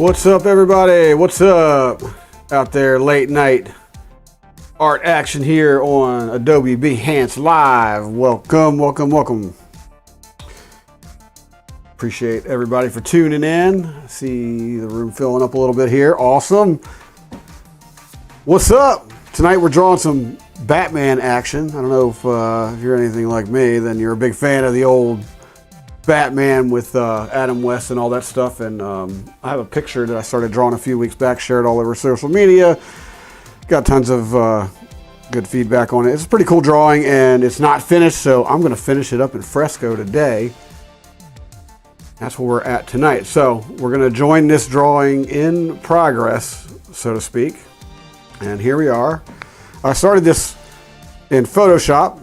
What's up, everybody? What's up out there? Late night art action here on Adobe Behance Live. Welcome, welcome, welcome. Appreciate everybody for tuning in. I see the room filling up a little bit here. Awesome. What's up? Tonight we're drawing some Batman action. I don't know if you're anything like me, then you're a big fan of the old Batman with Adam West and all that stuff. And I have a picture that I started drawing a few weeks back, shared all over social media. Got tons of good feedback on it. It's a pretty cool drawing, and it's not finished, so I'm going to finish it up in Fresco today. That's where we're at tonight. So we're going to join this drawing in progress, so to speak. And here we are. I started this in Photoshop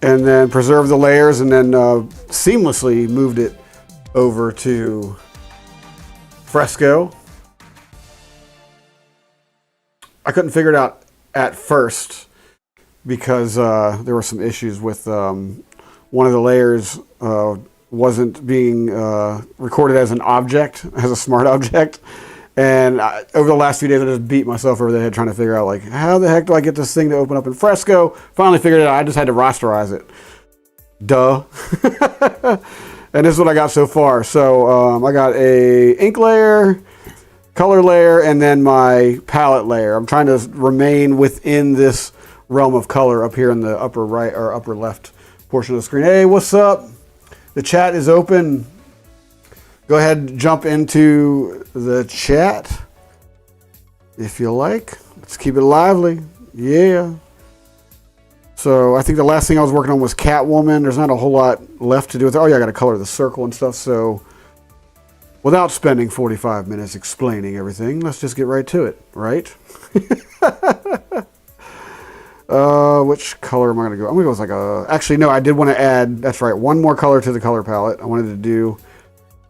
and then preserved the layers, and then seamlessly moved it over to Fresco. I couldn't figure it out at first because there were some issues with one of the layers wasn't being recorded as an object, as a smart object. And over the last few days, I just beat myself over the head trying to figure out, like, how the heck do I get this thing to open up in Fresco? Finally figured it out. I just had to rasterize it. Duh. And this is what I got so far. So I got a ink layer, color layer, and then my palette layer. I'm trying to remain within this realm of color up here in the upper right or upper left portion of the screen. Hey, what's up? The chat is open. Go ahead and jump into the chat if you like. Let's keep it lively. Yeah. So I think the last thing I was working on was Catwoman. There's not a whole lot left to do with it. Oh yeah, I got to color the circle and stuff. So without spending 45 minutes explaining everything, let's just get right to it, right? Which color am I going to go? I'm going to go with like a... Actually, no, I did want to add, that's right, one more color to the color palette. I wanted to do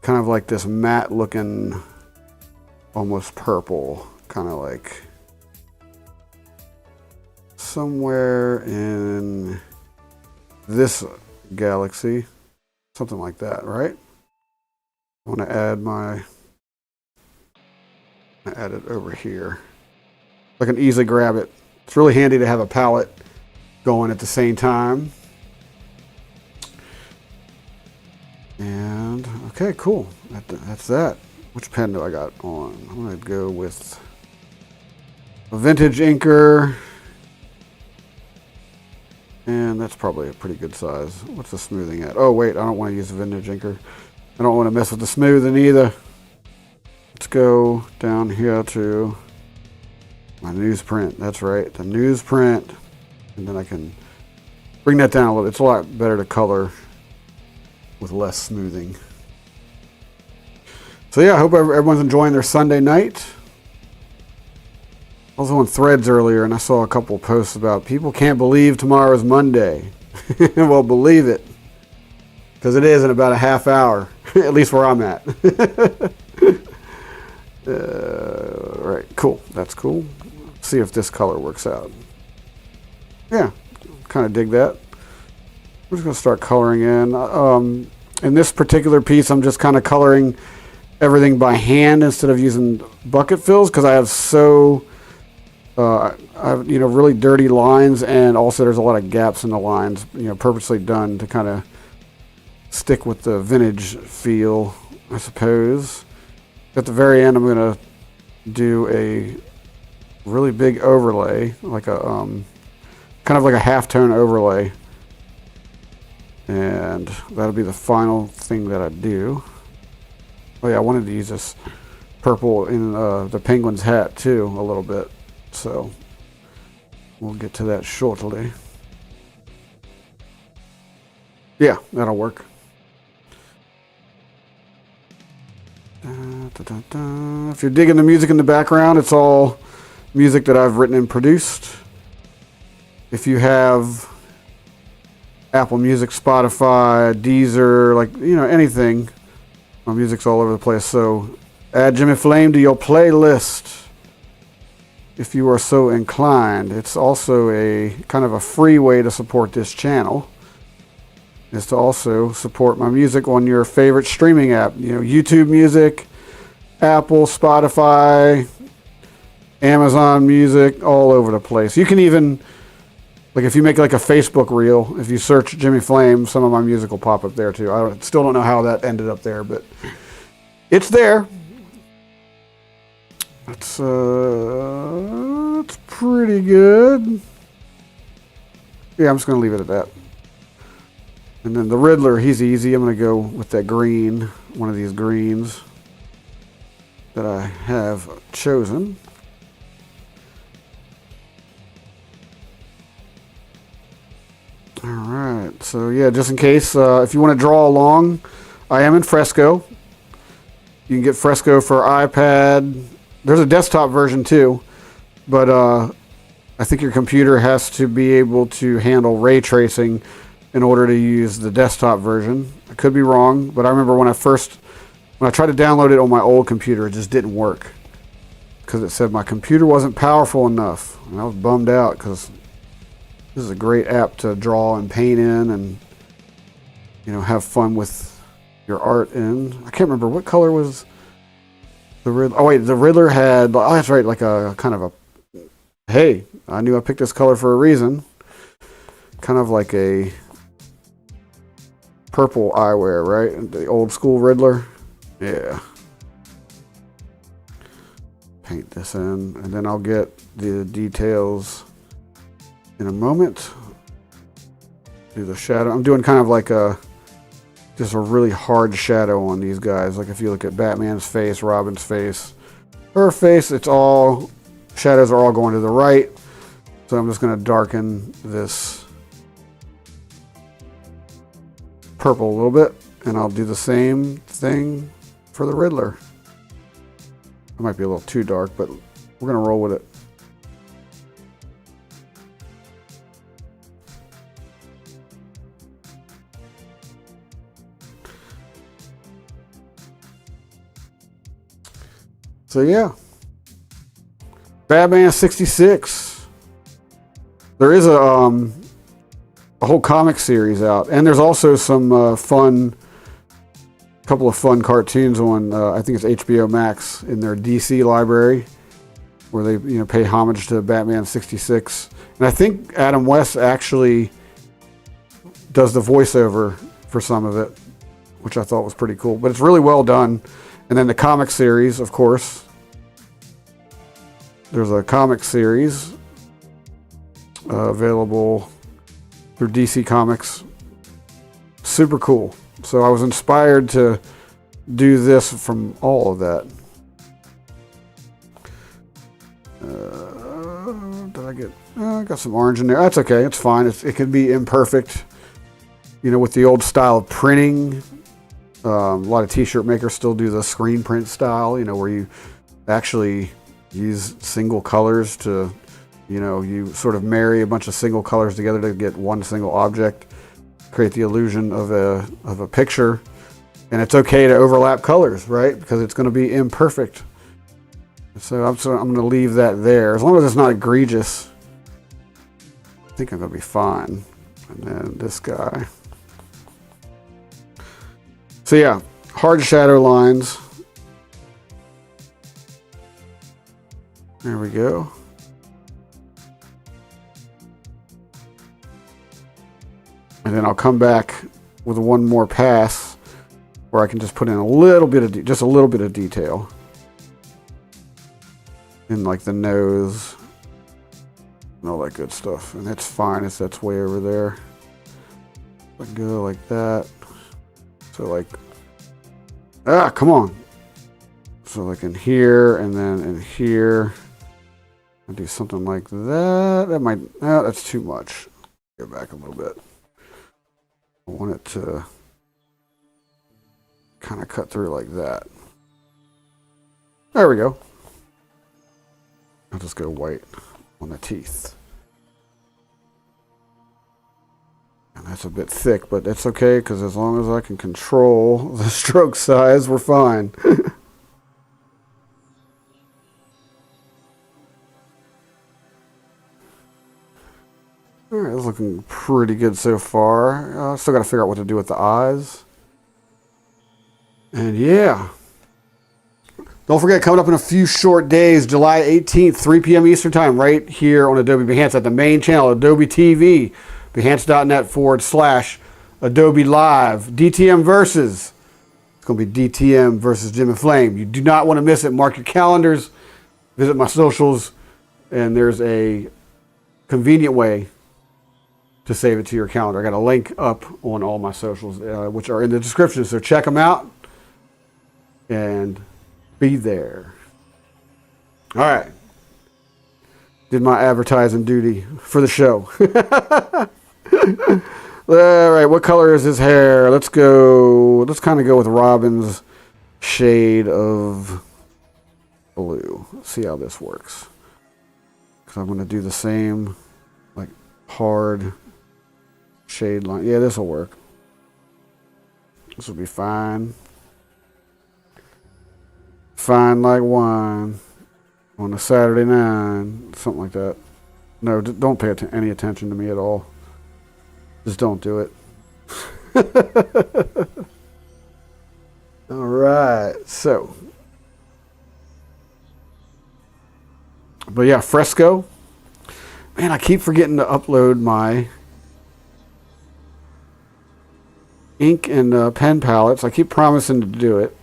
kind of like this matte looking, almost purple, kind of like somewhere in this galaxy, something like that, right? I want to add it over here. I can easily grab it. It's really handy to have a palette going at the same time. And okay, cool. That's that. Which pen do I got on? I'm going to go with a vintage inker. And that's probably a pretty good size. What's the smoothing at? Oh, wait, I don't want to use a vintage inker. I don't want to mess with the smoothing either. Let's go down here to my newsprint. That's right, the newsprint. And then I can bring that down a little. It's a lot better to color with less smoothing. So yeah, I hope everyone's enjoying their Sunday night. I was on Threads earlier and I saw a couple posts about people can't believe tomorrow is Monday. Well, believe it, because it is in about a half hour, at least where I'm at. Right, cool. That's cool. Let's see if this color works out. Yeah, kind of dig that. I'm just going to start coloring in. In this particular piece, I'm just kind of coloring everything by hand instead of using bucket fills, because I have I have really dirty lines, and also there's a lot of gaps in the lines, purposely done to kind of stick with the vintage feel, I suppose. At the very end, I'm going to do a really big overlay, like a kind of like a halftone overlay. And that'll be the final thing that I do. Oh yeah, I wanted to use this purple in the penguin's hat too, a little bit. So we'll get to that shortly. Yeah, that'll work. If you're digging the music in the background, it's all music that I've written and produced. If you have Apple Music, Spotify, Deezer, anything, my music's all over the place. So add Jimmy Flame to your playlist if you are so inclined. It's also a kind of a free way to support this channel, is to also support my music on your favorite streaming app. YouTube Music, Apple, Spotify, Amazon Music, all over the place. You can even, like if you make like a Facebook reel, if you search Jimmy Flame, some of my music will pop up there too. Still don't know how that ended up there, but it's there. It's pretty good. Yeah, I'm just going to leave it at that. And then the Riddler, he's easy. I'm going to go with that green, one of these greens that I have chosen. All right, so yeah, just in case, if you want to draw along, I am in Fresco. You can get Fresco for iPad. There's a desktop version too, but I think your computer has to be able to handle ray tracing in order to use the desktop version. I could be wrong, but I remember when I tried to download it on my old computer, it just didn't work because it said my computer wasn't powerful enough, and I was bummed out because this is a great app to draw and paint in and, you know, have fun with your art in. I can't remember what color was the Riddler. Oh wait, the Riddler had, oh that's right, like a kind of a, hey, I knew I picked this color for a reason. Kind of like a purple eyewear, right? The old school Riddler. Yeah. Paint this in, and then I'll get the details in a moment. Do the shadow. I'm doing kind of like just a really hard shadow on these guys. Like if you look at Batman's face, Robin's face, her face, it's all, shadows are all going to the right. So I'm just going to darken this purple a little bit, and I'll do the same thing for the Riddler. It might be a little too dark, but we're going to roll with it. So yeah, Batman 66. There is a whole comic series out, and there's also some couple of fun cartoons on. I think it's HBO Max in their DC library, where they pay homage to Batman 66. And I think Adam West actually does the voiceover for some of it, which I thought was pretty cool. But it's really well done. And then the comic series, of course. There's a comic series available through DC Comics. Super cool. So I was inspired to do this from all of that. I got some orange in there. That's okay. It's fine. It can be imperfect. With the old style of printing. A lot of t-shirt makers still do the screen print style, where you actually use single colors to, you sort of marry a bunch of single colors together to get one single object, create the illusion of a picture. And it's okay to overlap colors, right? Because it's going to be imperfect. So I'm going to leave that there. As long as it's not egregious, I think I'm going to be fine. And then this guy. So yeah, hard shadow lines. There we go. And then I'll come back with one more pass where I can just put in a little bit of, just a little bit of detail. In like the nose and all that good stuff. And that's fine if that's way over there. I go like that. So like, come on. So like in here and then in here. I'll do something like that. That might, that's too much. Go back a little bit. I want it to kind of cut through like that. There we go. I'll just go white on the teeth. And that's a bit thick, but that's okay because as long as I can control the stroke size, we're fine. All right, it's looking pretty good so far. Still got to figure out what to do with the eyes. And yeah. The Don't forget, coming up in a few short days, July 18th, 3 p.m. Eastern Time, right here on Adobe Behance at the main channel, Adobe TV, behance.net/Adobe Live, DTM Versus. It's going to be DTM versus Jim and Flame. You do not want to miss it. Mark your calendars. Visit my socials, and there's a convenient way to save it to your calendar. I got a link up on all my socials, which are in the description, so check them out and be there. All right. Did my advertising duty for the show. All right, what color is his hair? Let's kind of go with Robin's shade of blue. Let's see how this works. Because I'm going to do the same, like, hard shade line. Yeah, this will work. This will be fine. Fine like wine on a Saturday night, something like that. No, don't pay any attention to me at all. Just don't do it. All right, so. But yeah, Fresco. Man, I keep forgetting to upload my ink and pen palettes. I keep promising to do it.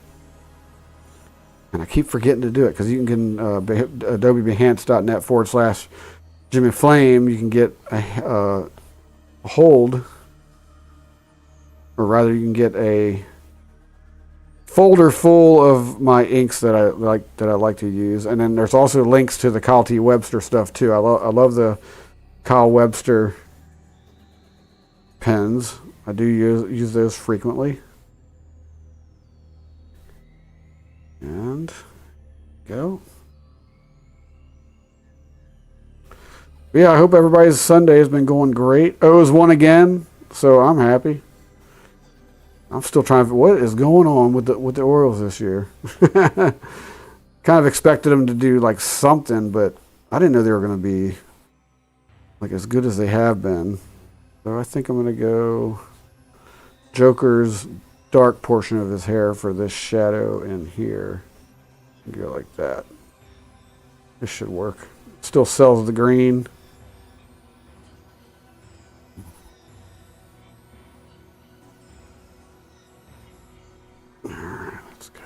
And I keep forgetting to do it because you can AdobeBehance.net/Jim and Flame. You can get a hold, or rather, you can get a folder full of my inks that I like to use. And then there's also links to the Kyle T. Webster stuff too. I love the Kyle Webster pens. I do use those frequently. And go. Yeah, I hope everybody's Sunday has been going great. O's won again, so I'm happy. I'm still trying to, what is going on with the Orioles this year? Kind of expected them to do like something, but I didn't know they were going to be like as good as they have been. So I think I'm going to go Joker's dark portion of his hair for this shadow in here. Go like that. This should work. Still sells the green. Alright, let's go.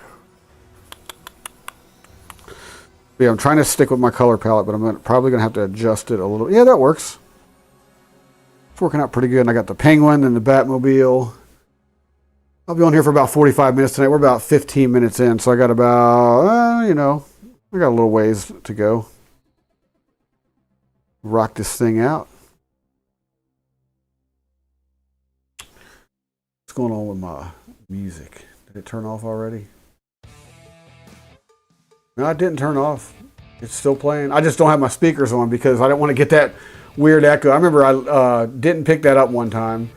Yeah, I'm trying to stick with my color palette, but I'm probably going to have to adjust it a little. Yeah, that works. It's working out pretty good. And I got the Penguin and the Batmobile. I'll be on here for about 45 minutes tonight. We're about 15 minutes in, so I got about, I got a little ways to go. Rock this thing out. What's going on with my music? Did it turn off already? No, it didn't turn off. It's still playing. I just don't have my speakers on because I don't want to get that weird echo. I remember I didn't pick that up one time,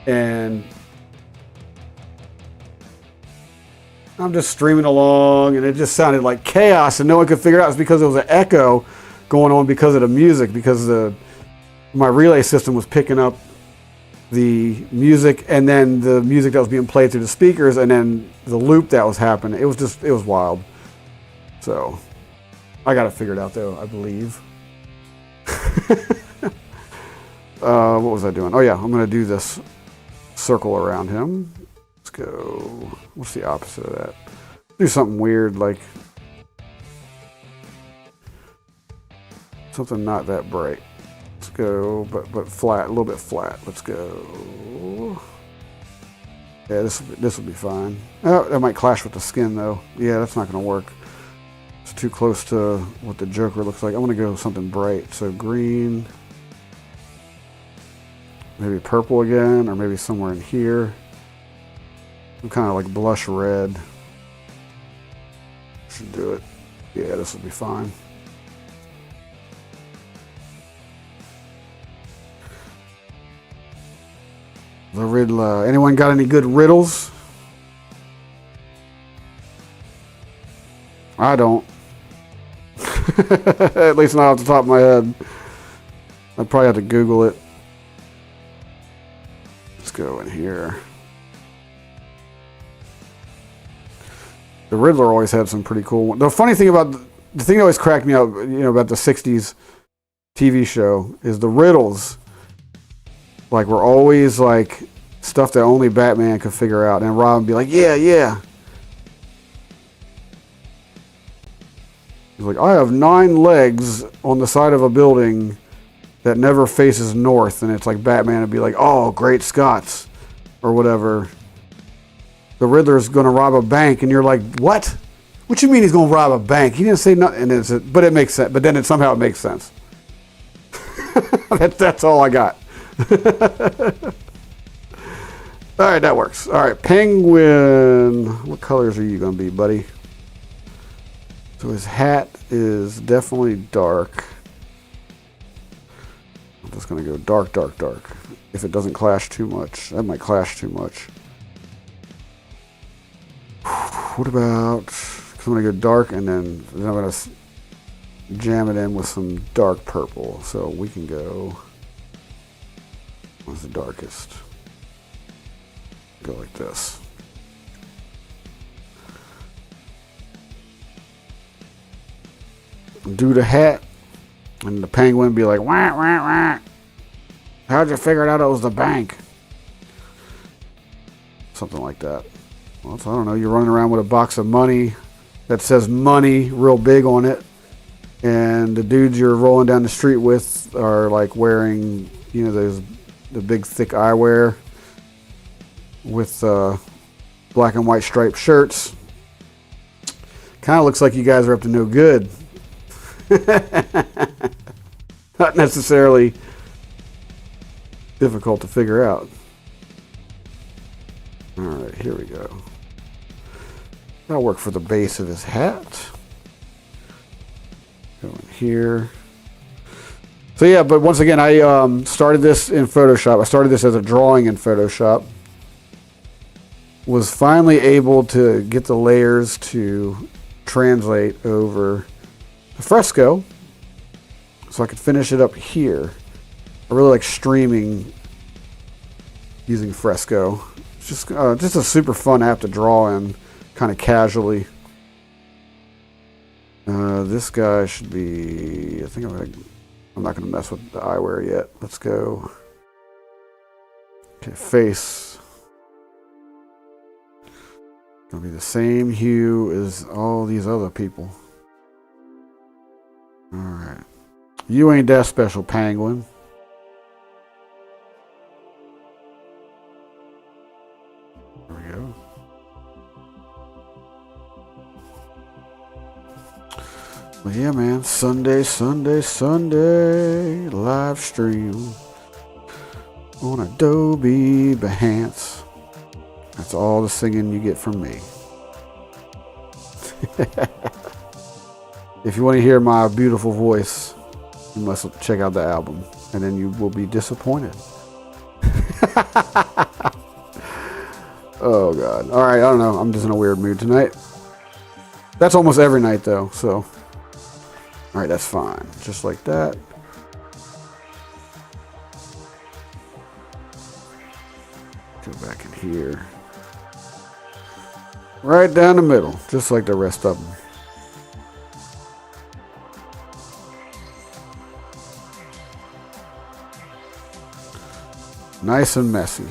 and I'm just streaming along, and it just sounded like chaos, and no one could figure it out. It's because there was an echo going on because of the music, because my relay system was picking up the music, and then the music that was being played through the speakers, and then the loop that was happening. It was wild. So I got it figured out, though, I believe. What was I doing? Oh, yeah, I'm going to do this circle around him. Let's go. What's the opposite of that? Do something weird, like something not that bright. Let's go, but flat, a little bit flat. Let's go. Yeah, this will be fine. Oh, that might clash with the skin, though. Yeah, that's not going to work. It's too close to what the Joker looks like. I want to go something bright. So green, maybe purple again, or maybe somewhere in here. I'm kind of like blush red. Should do it. Yeah, this will be fine. The riddle. Anyone got any good riddles? I don't. At least not off the top of my head. I'd probably have to Google it. Let's go in here. The Riddler always had some pretty cool ones. The funny thing about the thing that always cracked me up, about the '60s TV show is the riddles. Like, were always like stuff that only Batman could figure out, and Robin would be like, "Yeah." He's like, "I have 9 legs on the side of a building that never faces north," and it's like Batman would be like, "Oh, great Scots," or whatever. The Riddler's going to rob a bank, and you're like, "What? What you mean he's going to rob a bank? He didn't say nothing." But it makes sense. But then somehow it makes sense. That's all I got. All right, that works. All right, Penguin. What colors are you going to be, buddy? So his hat is definitely dark. I'm just going to go dark. If it doesn't clash too much. That might clash too much. What about... I'm going to go dark, and then I'm going to jam it in with some dark purple. So we can go... What's the darkest? Go like this. Do the hat, and the Penguin be like, "Wah, wah, wah. How'd you figure out it was the bank?" Something like that. Well, so I don't know. You're running around with a box of money that says "money" real big on it, and the dudes you're rolling down the street with are like wearing, the big thick eyewear with black and white striped shirts. Kind of looks like you guys are up to no good. Not necessarily difficult to figure out. All right, here we go. That'll work for the base of his hat. Go in here. So yeah, but once again, I started this in Photoshop. I started this as a drawing in Photoshop. Was finally able to get the layers to translate over to Fresco, so I could finish it up here. I really like streaming using Fresco. It's just a super fun app to draw in, kind of casually. This guy should be. I'm not going to mess with the eyewear yet. Let's go. Okay, face. Gonna be the same hue as all these other people. Alright. You ain't that special, Penguin. There we go. Well, yeah, man. Sunday. Live stream on Adobe Behance. That's all the singing you get from me. If you want to hear my beautiful voice, you must check out the album, and then you will be disappointed. Oh, God. All right, I don't know. I'm just in a weird mood tonight. That's almost every night, though, so... All right, that's fine. Just like that. Go back in here. Right down the middle, just like the rest of them. Nice and messy.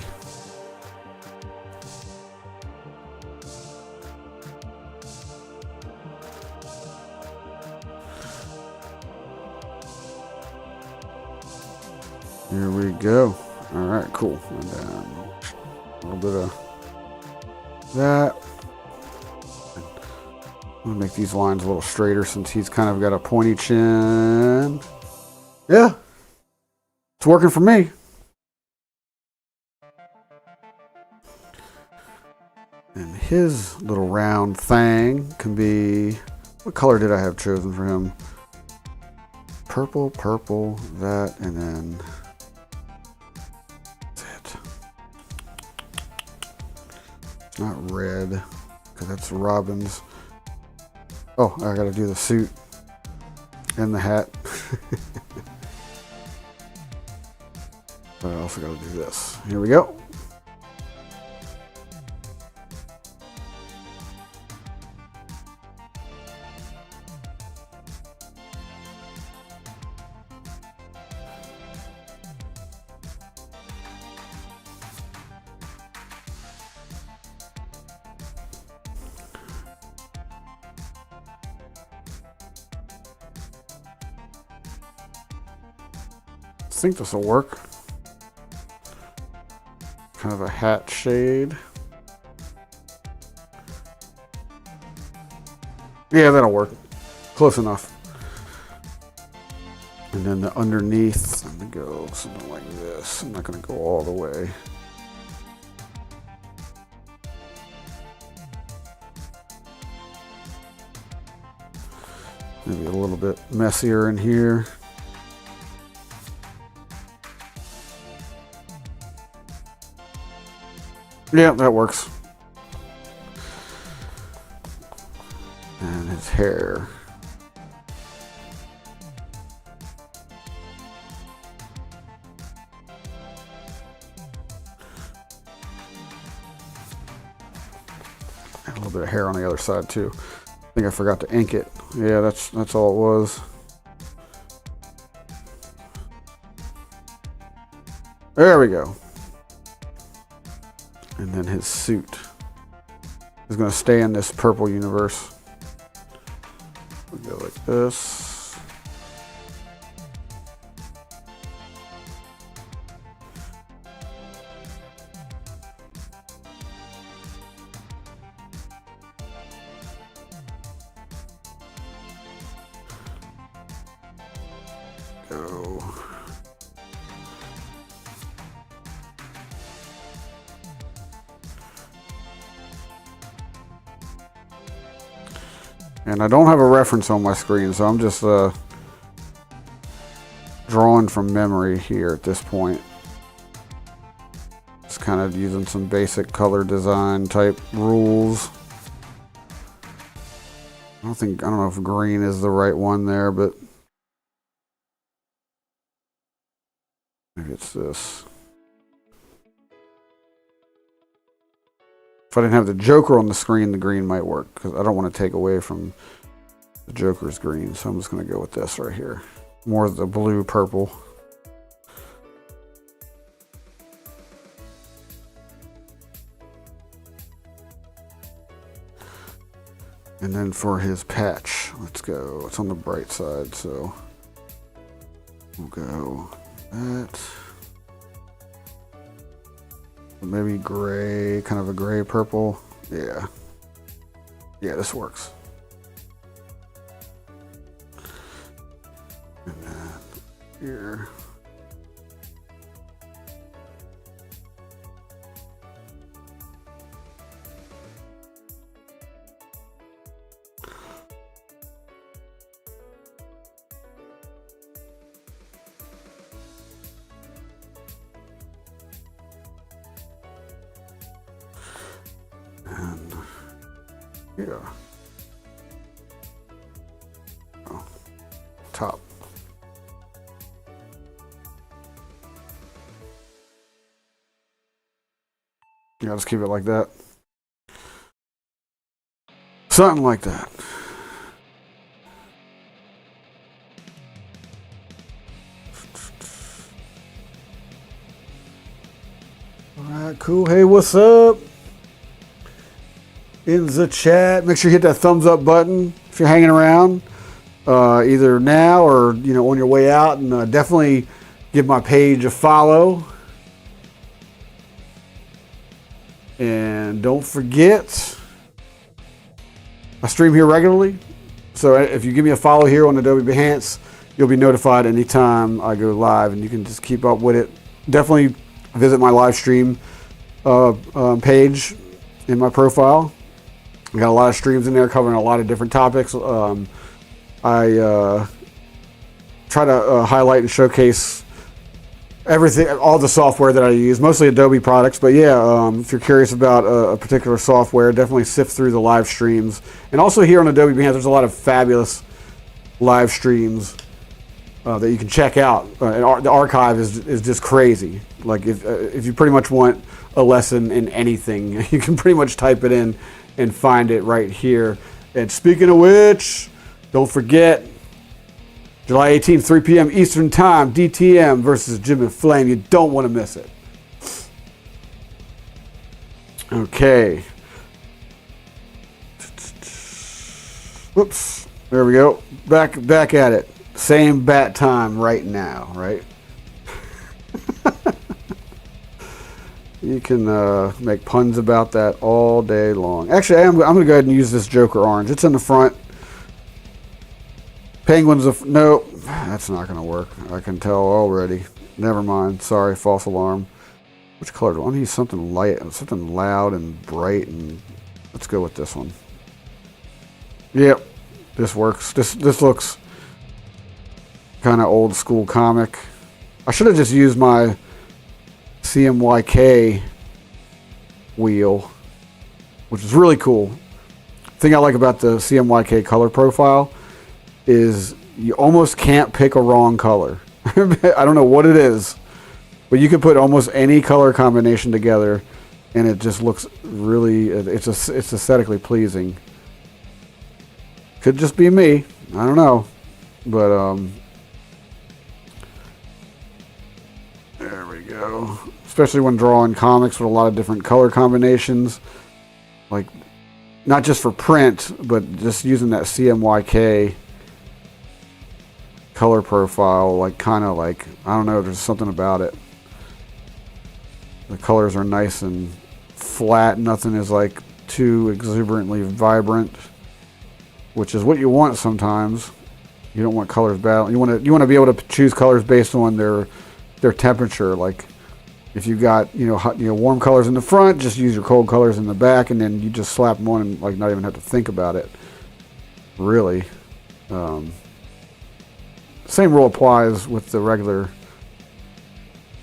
Here we go. All right, cool. And then a little bit of that. I'm gonna make these lines a little straighter since he's kind of got a pointy chin. Yeah, it's working for me. And his little round thing can be, what color did I have chosen for him? Purple, that, and then that's it. It's not red, because that's Robin's. Oh, I gotta do the suit and the hat. But I also gotta do this. Here we go. think this will work. Kind of a hat shade. Yeah, that'll work. Close enough. And then the underneath, I'm gonna go something like this. I'm not gonna go all the way. Maybe a little bit messier in here. Yeah, that works. And his hair. And a little bit of hair on the other side too. I think I forgot to ink it. Yeah, that's all it was. There we go. And then his suit is going to stay in this purple universe. We'll go like this. Go. And I don't have a reference on my screen, so I'm just drawing from memory here at this point. Just kind of using some basic color design type rules. I don't know if green is the right one there, but maybe it's this. If I didn't have the Joker on the screen, the green might work, because I don't want to take away from the Joker's green. So I'm just going to go with this right here. More of the blue purple. And then for his patch, let's go. It's on the bright side, so we'll go that. Maybe gray, kind of a gray purple. Yeah. Yeah, this works. And then here. And yeah. Oh, top. Yeah, just keep it like that. Something like that. All right, cool. Hey, what's up? In the chat, make sure you hit that thumbs up button if you're hanging around, either now or on your way out, and definitely give my page a follow. And don't forget, I stream here regularly, so if you give me a follow here on Adobe Behance, you'll be notified anytime I go live, and you can just keep up with it. Definitely visit my live stream page in my profile. I got a lot of streams in there covering a lot of different topics. I try to highlight and showcase everything, all the software that I use, mostly Adobe products. But yeah, if you're curious about a particular software, definitely sift through the live streams. And also here on Adobe Behance, there's a lot of fabulous live streams that you can check out. And the archive is just crazy. Like if you pretty much want a lesson in anything, you can pretty much type it in and find it right here. And speaking of which, don't forget, July 18th, 3 p.m. Eastern Time, DTM versus Jim and Flame. You don't want to miss it. Okay. Whoops. There we go. Back at it. Same bat time right now, right? You can make puns about that all day long. Actually, I'm going to go ahead and use this Joker orange. It's in the front. Penguins of... Nope. That's not going to work. I can tell already. Never mind. Sorry, false alarm. Which color do I want to use? Something light, something loud and bright, and let's go with this one. Yep, this works. This looks kind of old school comic. I should have just used my CMYK wheel, which is really cool. The thing I like about the CMYK color profile is you almost can't pick a wrong color. I don't know what it is, but you can put almost any color combination together and it just looks really, it's aesthetically pleasing. Could just be me, I don't know, but there we go. Especially when drawing comics with a lot of different color combinations, like not just for print, but just using that CMYK color profile, like kind of like, I don't know, there's something about it. The colors are nice and flat. Nothing is like too exuberantly vibrant, which is what you want sometimes. You don't want colors bad. You want to be able to choose colors based on their temperature. Like if you got hot, warm colors in the front, just use your cold colors in the back, and then you just slap them on and like not even have to think about it. Really. Same rule applies with the regular,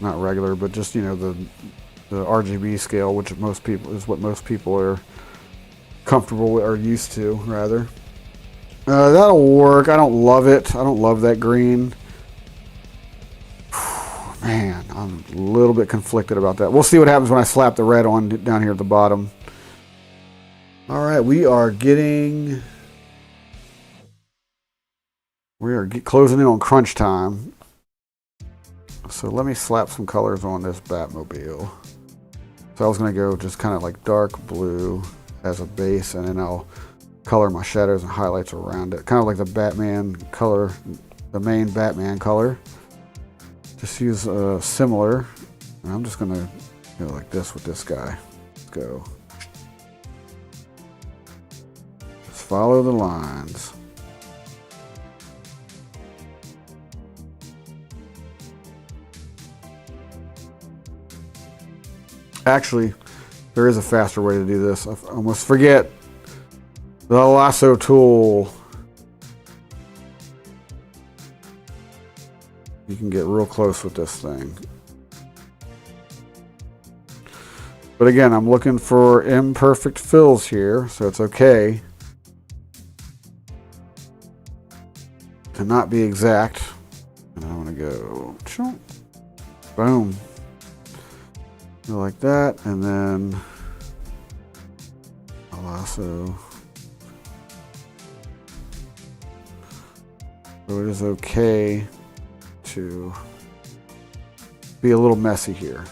not regular, but just the RGB scale, which most people are comfortable with or used to, rather. That'll work. I don't love it. I don't love that green. Man, I'm a little bit conflicted about that. We'll see what happens when I slap the red on down here at the bottom. All right, we are closing in on crunch time. So let me slap some colors on this Batmobile. So I was going to go just kind of like dark blue as a base, and then I'll color my shadows and highlights around it. Kind of like the Batman color, the main Batman color. Just use similar. And I'm just going to go like this with this guy. Let's go. Just follow the lines. Actually, there is a faster way to do this. I almost forget the lasso tool. You can get real close with this thing. But again, I'm looking for imperfect fills here, so it's okay to not be exact. And I'm going to go, boom. Like that, and then I'll also, so it is okay to be a little messy here.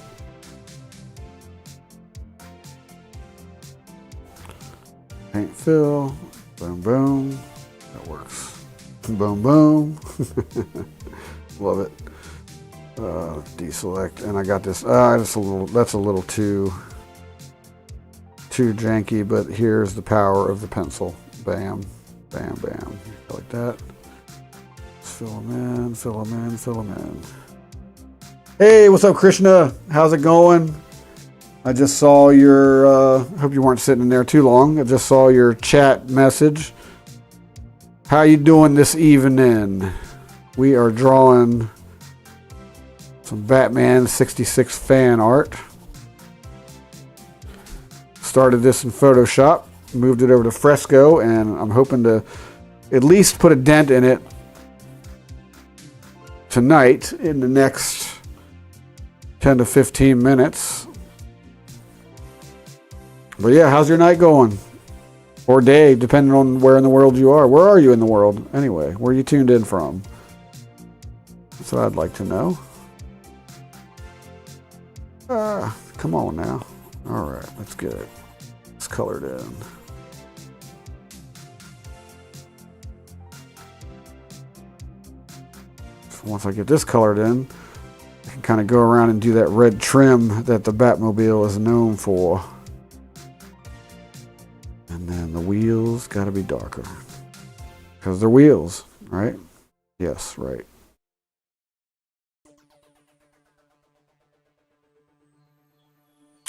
Paint fill, boom boom, that works. Boom boom. Love it. Deselect, and I got this. That's a little too janky, but here's the power of the pencil. Bam, bam, bam, like that. Fill them in, fill them in, fill them in. Hey, what's up, Krishna? How's it going? I just saw your. Hope you weren't sitting in there too long. I just saw your chat message. How you doing this evening? We are drawing some Batman 66 fan art. Started this in Photoshop, moved it over to Fresco, and I'm hoping to at least put a dent in it tonight in the next 10 to 15 minutes. But yeah, how's your night going? Or day, depending on where in the world you are. Where are you in the world, anyway? Where are you tuned in from? That's what I'd like to know. Come on now. All right, let's get it. It's colored in. So once I get this colored in, I can kind of go around and do that red trim that the Batmobile is known for. And then the wheels got to be darker. Because they're wheels, right? Yes, right.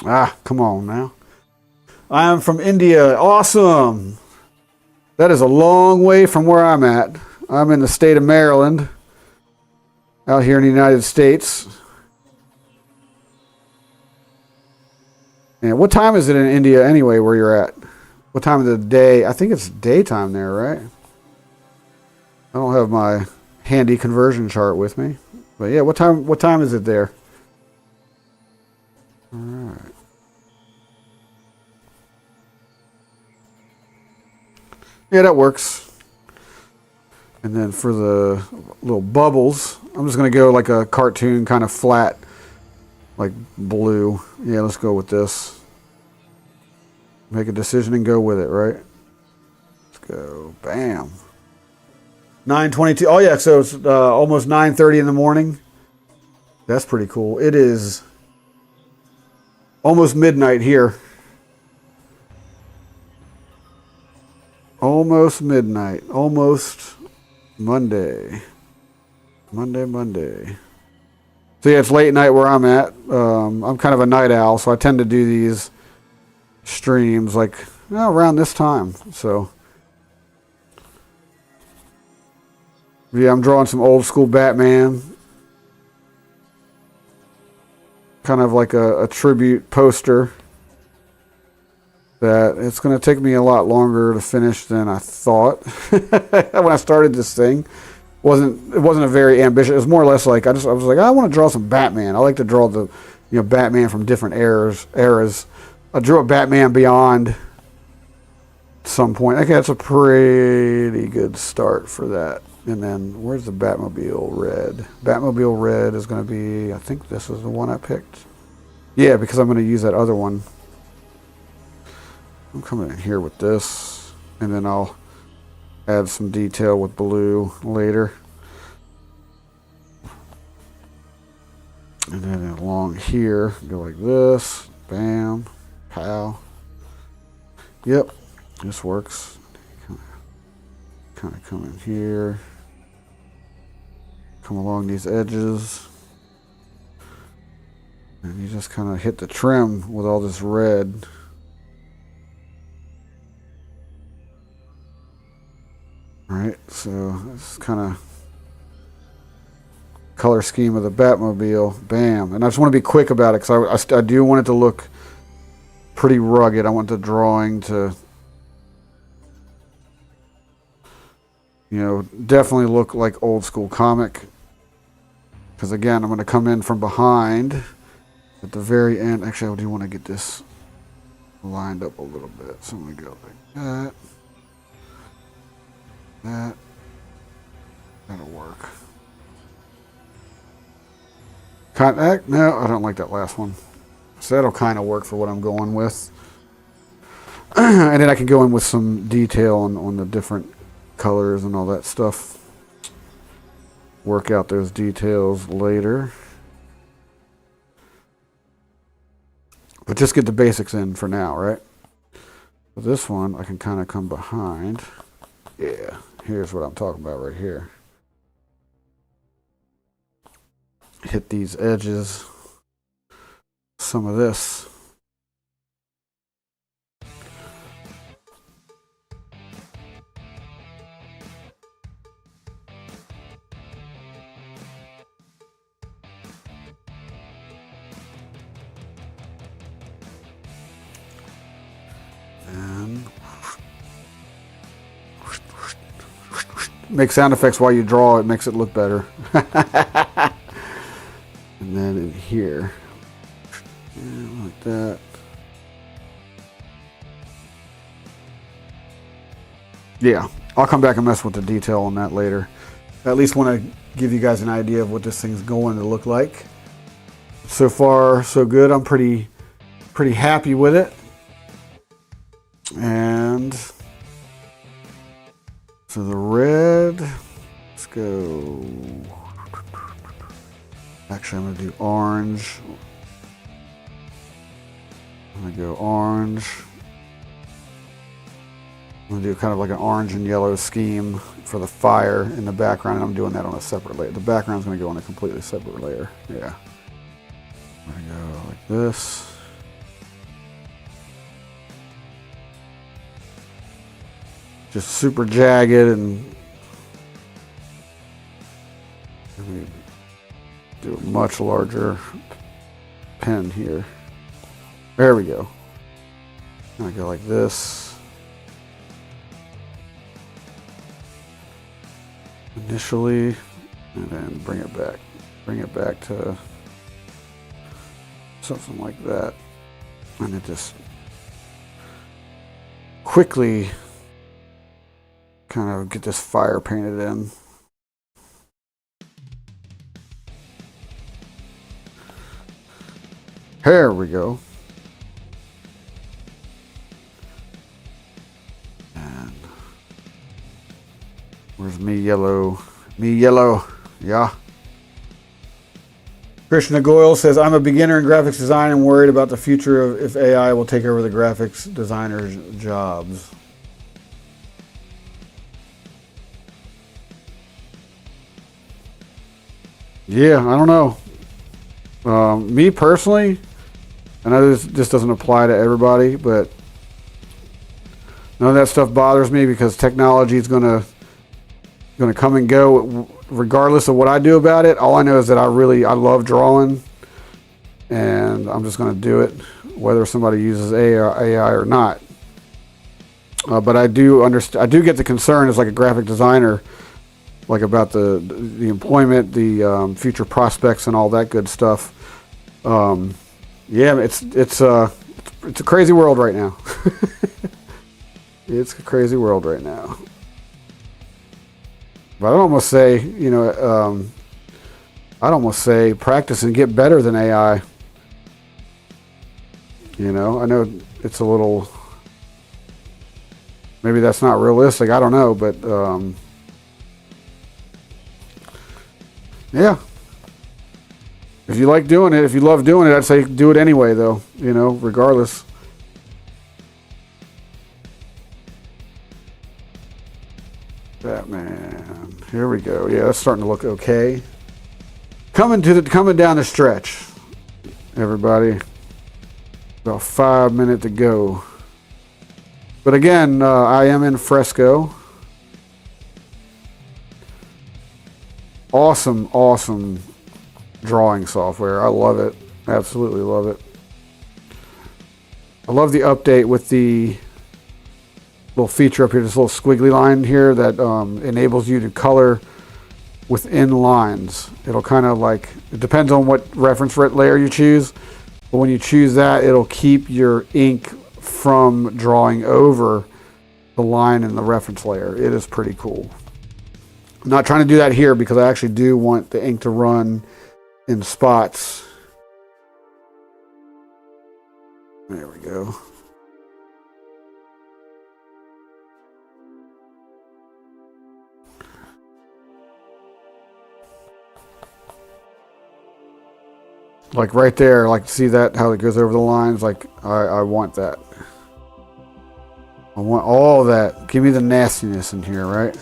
Ah, come on now. I am from India. Awesome. That is a long way from where I'm at. I'm in the state of Maryland, out here in the United States. And what time is it in India anyway, where you're at? What time of the day? I think it's daytime there, right? I don't have my handy conversion chart with me. But yeah, what time is it there? All right. Yeah, that works. And then for the little bubbles, I'm just going to go like a cartoon kind of flat, like blue. Yeah, let's go with this. Make a decision and go with it, right? Let's go. Bam. 9:22. Oh, yeah, so it's almost 9:30 in the morning. That's pretty cool. It is almost midnight here. Almost midnight. Almost Monday. Monday. So yeah, it's late night where I'm at. I'm kind of a night owl, so I tend to do these streams like around this time. So yeah, I'm drawing some old school Batman. Kind of like a tribute poster. That it's going to take me a lot longer to finish than I thought. When I started this thing, it wasn't a very ambitious. It was more or less like I was like, I want to draw some Batman. I like to draw the Batman from different eras. I drew a Batman Beyond at some point. Okay, that's a pretty good start for that. And then where's the Batmobile Red? Batmobile Red is going to be, I think this is the one I picked. Yeah, because I'm going to use that other one. I'm coming in here with this, and then I'll add some detail with blue later. And then along here, go like this, bam, pow. Yep, this works. Kind of come in here, come along these edges, and you just kind of hit the trim with all this red. Right, so this kind of color scheme of the Batmobile, bam. And I just want to be quick about it because I do want it to look pretty rugged. I want the drawing to, definitely look like old school comic. Because again, I'm going to come in from behind at the very end. Actually, I do want to get this lined up a little bit. So I'm going to go like that. That'll work. No, I don't like that last one. So that'll kind of work for what I'm going with. And then I can go in with some detail on the different colors and all that stuff. Work out those details later. But just get the basics in for now, right? So this one, I can kind of come behind. Yeah, here's what I'm talking about right here. Hit these edges. Some of this. And make sound effects while you draw. It makes it look better. And then in here, yeah, like that. Yeah, I'll come back and mess with the detail on that later. I at least want to give you guys an idea of what this thing's going to look like. So far, so good. I'm pretty happy with it. And so the red, let's go. Actually, I'm going to do orange. I'm going to go orange. I'm going to do kind of like an orange and yellow scheme for the fire in the background, and I'm doing that on a separate layer. The background's going to go on a completely separate layer. Yeah. I'm going to go like this. Just super jagged, and let me do a much larger pen here. There we go. I'm gonna go like this. Initially, and then bring it back. Bring it back to something like that. And it just quickly kind of get this fire painted in. There we go. And where's me yellow? Me yellow. Yeah. Krishna Goyle says, I'm a beginner in graphics design and worried about the future of if AI will take over the graphics designers' jobs. Yeah, I don't know. Me personally, I know this doesn't apply to everybody, but none of that stuff bothers me because technology is gonna come and go regardless of what I do about it. All I know is that I love drawing, and I'm just gonna do it whether somebody uses AI or not. But I do understand. I do get the concern as like a graphic designer, like about the employment, the future prospects, and all that good stuff. Yeah, it's a crazy world right now. It's a crazy world right now. But I'd almost say, I'd almost say practice and get better than AI. I know it's a little, maybe that's not realistic. I don't know, but yeah. If you like doing it, if you love doing it, I'd say do it anyway, though, regardless. Batman. Here we go. Yeah, that's starting to look okay. Coming down the stretch, everybody. About 5 minutes to go. But again, I am in Fresco. Awesome drawing software. I love it. Absolutely love it. I love the update with the little feature up here, this little squiggly line here that enables you to color within lines. It'll kind of like, it depends on what reference layer you choose, but when you choose that, it'll keep your ink from drawing over the line in the reference layer. It is pretty cool. I'm not trying to do that here because I actually do want the ink to run in spots. There we go. Like right there, like see that, how it goes over the lines? Like I want that. I want all that. Give me the nastiness in here, right?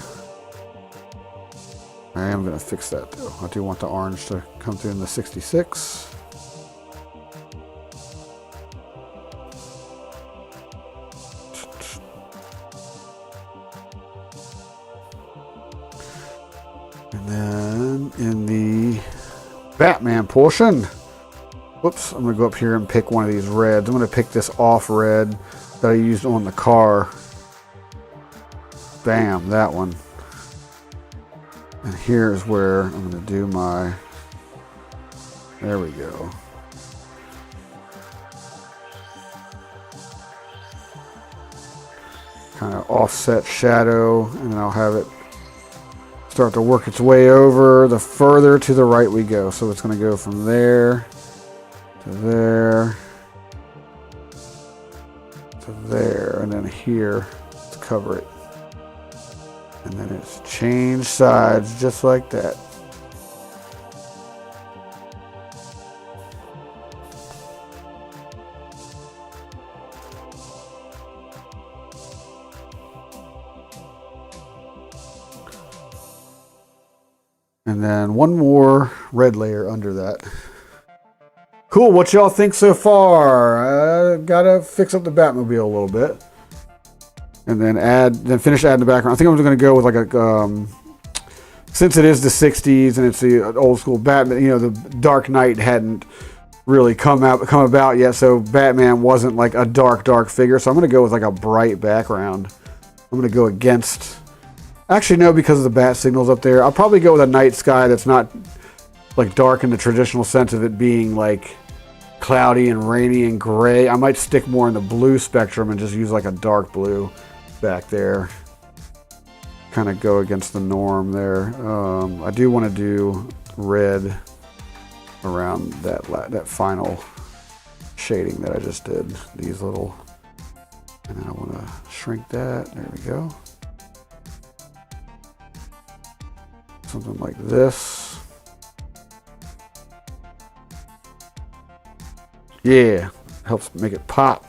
I am going to fix that though. I do want the orange to come through in the 66. And then in the Batman portion, whoops, I'm going to go up here and pick one of these reds. I'm going to pick this off red that I used on the car. Bam, that one. And here's where I'm going to do my, there we go. Kind of offset shadow, and then I'll have it start to work its way over the further to the right we go. So it's going to go from there to there to there, and then here to cover it. And then it's changed sides just like that. And then one more red layer under that. Cool, what y'all think so far? I gotta fix up the Batmobile a little bit. And then finish adding the background. I think I'm gonna go with like a, since it is the 60s and it's the old school Batman, you know, the Dark Knight hadn't really come about yet, so Batman wasn't like a dark figure. So I'm gonna go with like a bright background. I'm gonna go against, actually no, because of the bat signals up there. I'll probably go with a night sky that's not like dark in the traditional sense of it being like cloudy and rainy and gray. I might stick more in the blue spectrum and just use like a dark blue back there. Kind of go against the norm there. I do want to do red around that final shading that I just did. These little, and then I want to shrink that. There we go. Something like this. Yeah, helps make it pop.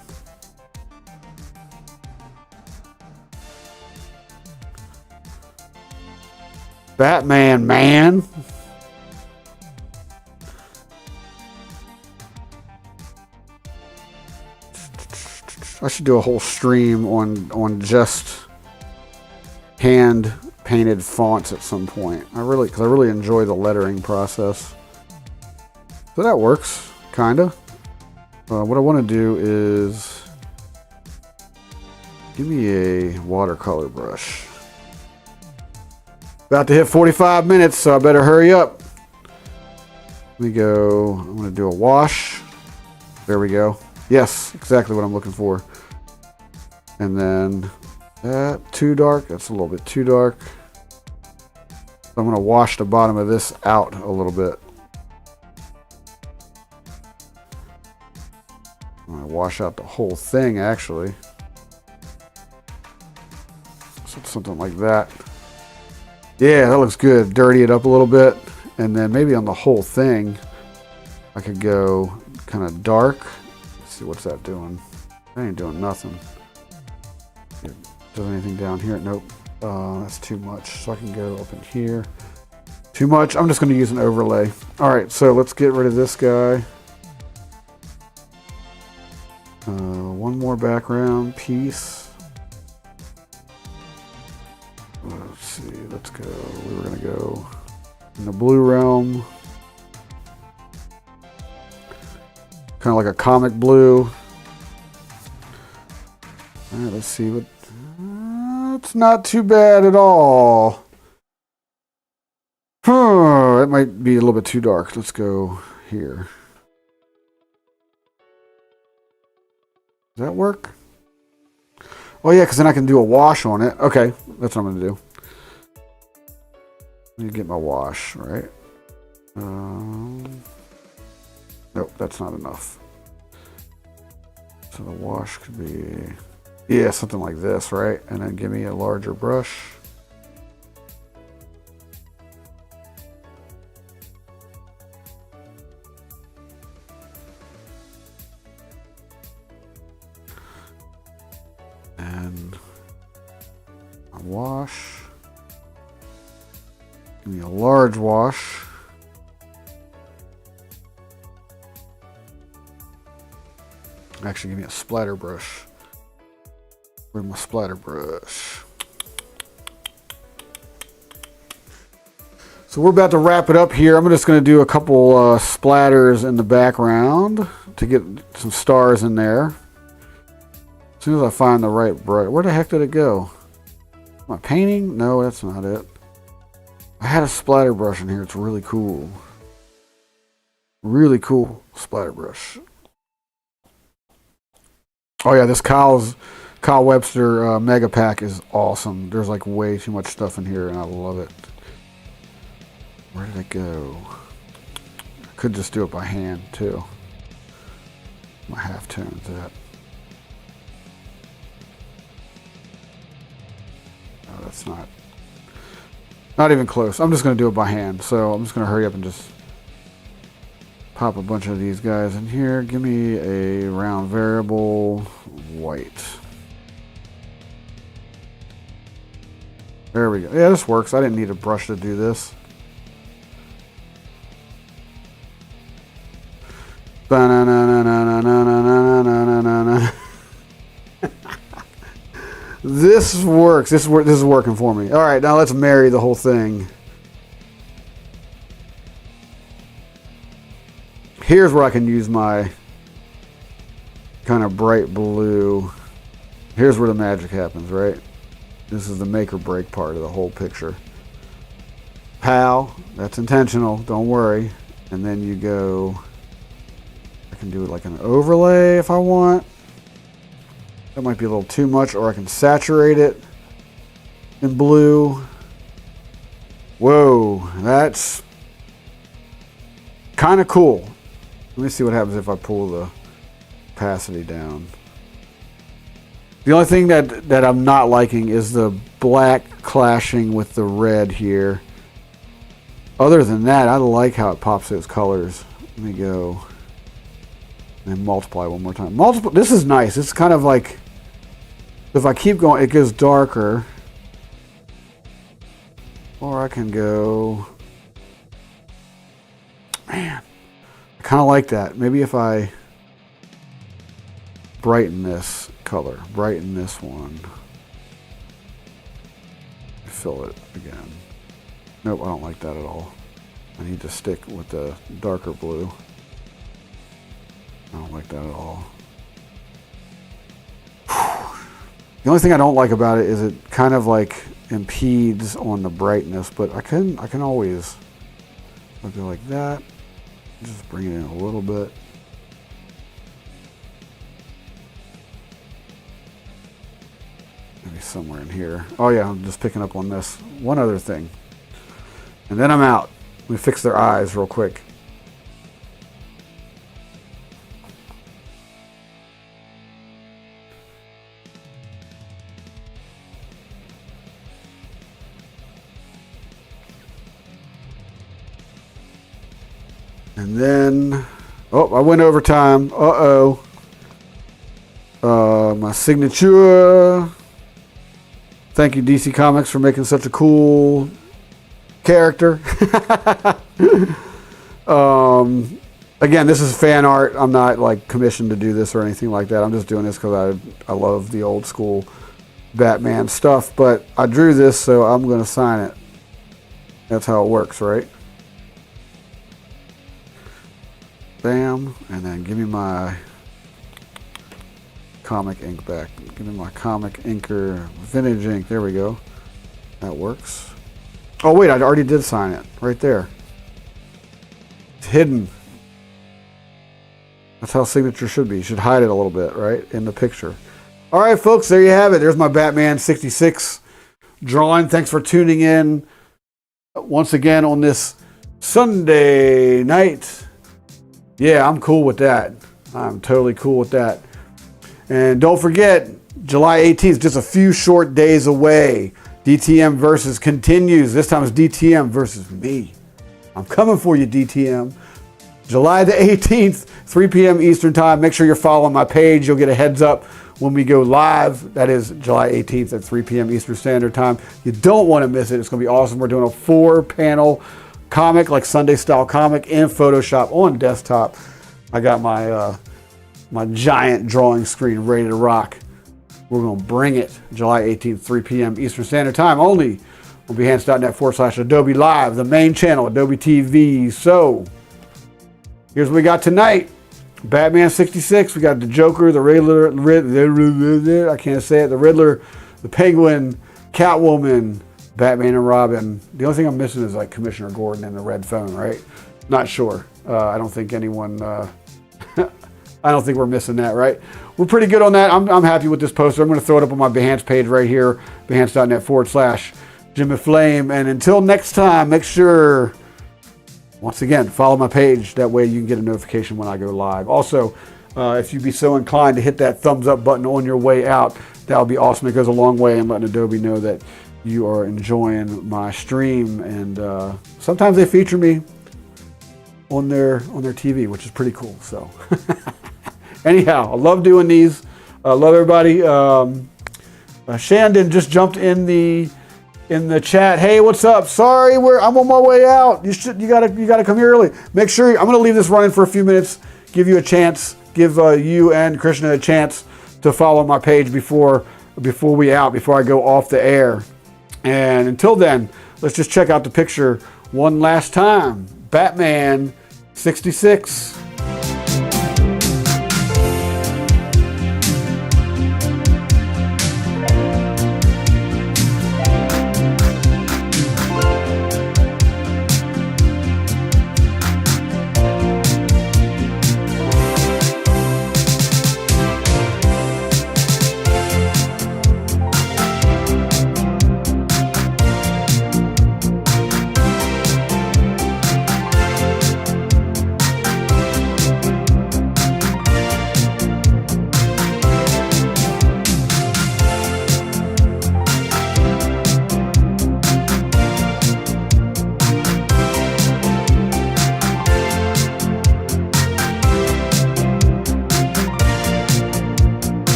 Batman, man. I should do a whole stream on just hand painted fonts at some point. Because I really enjoy the lettering process. So that works, kinda. What I want to do is give me a watercolor brush. About to hit 45 minutes, so I better hurry up. Let me go. I'm going to do a wash. There we go. Yes, exactly what I'm looking for. And then that too dark. That's a little bit too dark. So I'm going to wash the bottom of this out a little bit. I'm going to wash out the whole thing, actually. So something like that. Yeah, that looks good. Dirty it up a little bit. And then maybe on the whole thing, I could go kind of dark. Let's see, what's that doing? That ain't doing nothing. Does anything down here? Nope. That's too much. So I can go up in here. Too much. I'm just going to use an overlay. All right, so let's get rid of this guy. One more background piece. Let's see. Let's go. We were going to go in the blue realm. Kind of like a comic blue. All right, let's see what. It's not too bad at all. It might be a little bit too dark. Let's go here. Does that work? Oh yeah, because then I can do a wash on it. Okay, that's what I'm going to do. Let me get my wash, right? Nope, that's not enough. So the wash could be, yeah, something like this, right? And then give me a larger brush. And a wash. Give me a large wash. Actually, give me a splatter brush. Where's my splatter brush? So we're about to wrap it up here. I'm just going to do a couple splatters in the background to get some stars in there. As soon as I find the right brush. Where the heck did it go? Am I painting? No, that's not it. I had a splatter brush in here. It's really cool. Really cool splatter brush. Oh yeah, this Kyle Webster Mega Pack is awesome. There's like way too much stuff in here and I love it. Where did it go? I could just do it by hand too. My halftones at. Oh, that's not even close. I'm just going to do it by hand. So I'm just going to hurry up and just pop a bunch of these guys in here. Give me a round variable white. There we go. Yeah, this works. I didn't need a brush to do this. This works. This is working for me. All right, now let's marry the whole thing. Here's where I can use my kind of bright blue. Here's where the magic happens, right? This is the make or break part of the whole picture. Pow, that's intentional, don't worry. And then you go, I can do it like an overlay if I want. That might be a little too much, or I can saturate it in blue. Whoa, that's kind of cool. Let me see what happens if I pull the opacity down. The only thing that I'm not liking is the black clashing with the red here. Other than that, I like how it pops those colors. Let me go and multiply one more time. This is nice. It's kind of like, if I keep going, it goes darker. Or I can go, man, I kind of like that. Maybe if I brighten this color, brighten this one, fill it again. Nope, I don't like that at all. I need to stick with the darker blue. I don't like that at all. The only thing I don't like about it is it kind of like impedes on the brightness, but I can always go like that. Just bring it in a little bit. Maybe somewhere in here. Oh yeah, I'm just picking up on this. One other thing. And then I'm out. Let me fix their eyes real quick. And then, oh, I went over time. Uh-oh. My signature. Thank you, DC Comics, for making such a cool character. Again, this is fan art. I'm not like commissioned to do this or anything like that. I'm just doing this because I love the old school Batman stuff. But I drew this, so I'm going to sign it. That's how it works, right? Bam. And then give me my comic ink back. Give me my comic inker, vintage ink. There we go. That works. Oh wait, I already did sign it right there. It's hidden. That's how signature should be. You should hide it a little bit, right, in the picture. All right, folks, there you have it. There's my Batman 66 drawing. Thanks for tuning in once again on this Sunday night. Yeah, I'm cool with that. I'm totally cool with that. And don't forget, July 18th, just a few short days away. DTM versus continues. This time it's DTM versus me. I'm coming for you, DTM. July the 18th, 3 p.m. Eastern Time. Make sure you're following my page. You'll get a heads up when we go live. That is July 18th at 3 p.m. Eastern Standard Time. You don't want to miss it. It's going to be awesome. We're doing a 4-panel comic, like Sunday style comic in Photoshop on desktop. I got my my giant drawing screen ready to rock. We're going to bring it July 18th, 3 p.m. Eastern Standard Time only on behance.net/Adobe Live, the main channel, Adobe TV. So here's what we got tonight. Batman 66. We got the Joker, the Riddler, I can't say it, the Riddler, the Penguin, Catwoman, Batman and Robin. The only thing I'm missing is like Commissioner Gordon and the red phone, right? Not sure. I don't think anyone, I don't think we're missing that, right? We're pretty good on that. I'm happy with this poster. I'm going to throw it up on my Behance page right here, behance.net/Jimmy Flame. And until next time, make sure, once again, follow my page. That way you can get a notification when I go live. Also, if you'd be so inclined to hit that thumbs up button on your way out, that would be awesome. It goes a long way in letting Adobe know that you are enjoying my stream. And sometimes they feature me on their TV, which is pretty cool. So anyhow, I love doing these. I love everybody. Shandon just jumped in the chat. Hey, what's up? Sorry, I'm on my way out. You gotta come here early. Make sure I'm gonna leave this running for a few minutes. give you a chance, give you and Krishna a chance to follow my page before I go off the air. And until then, let's just check out the picture one last time. Batman 66.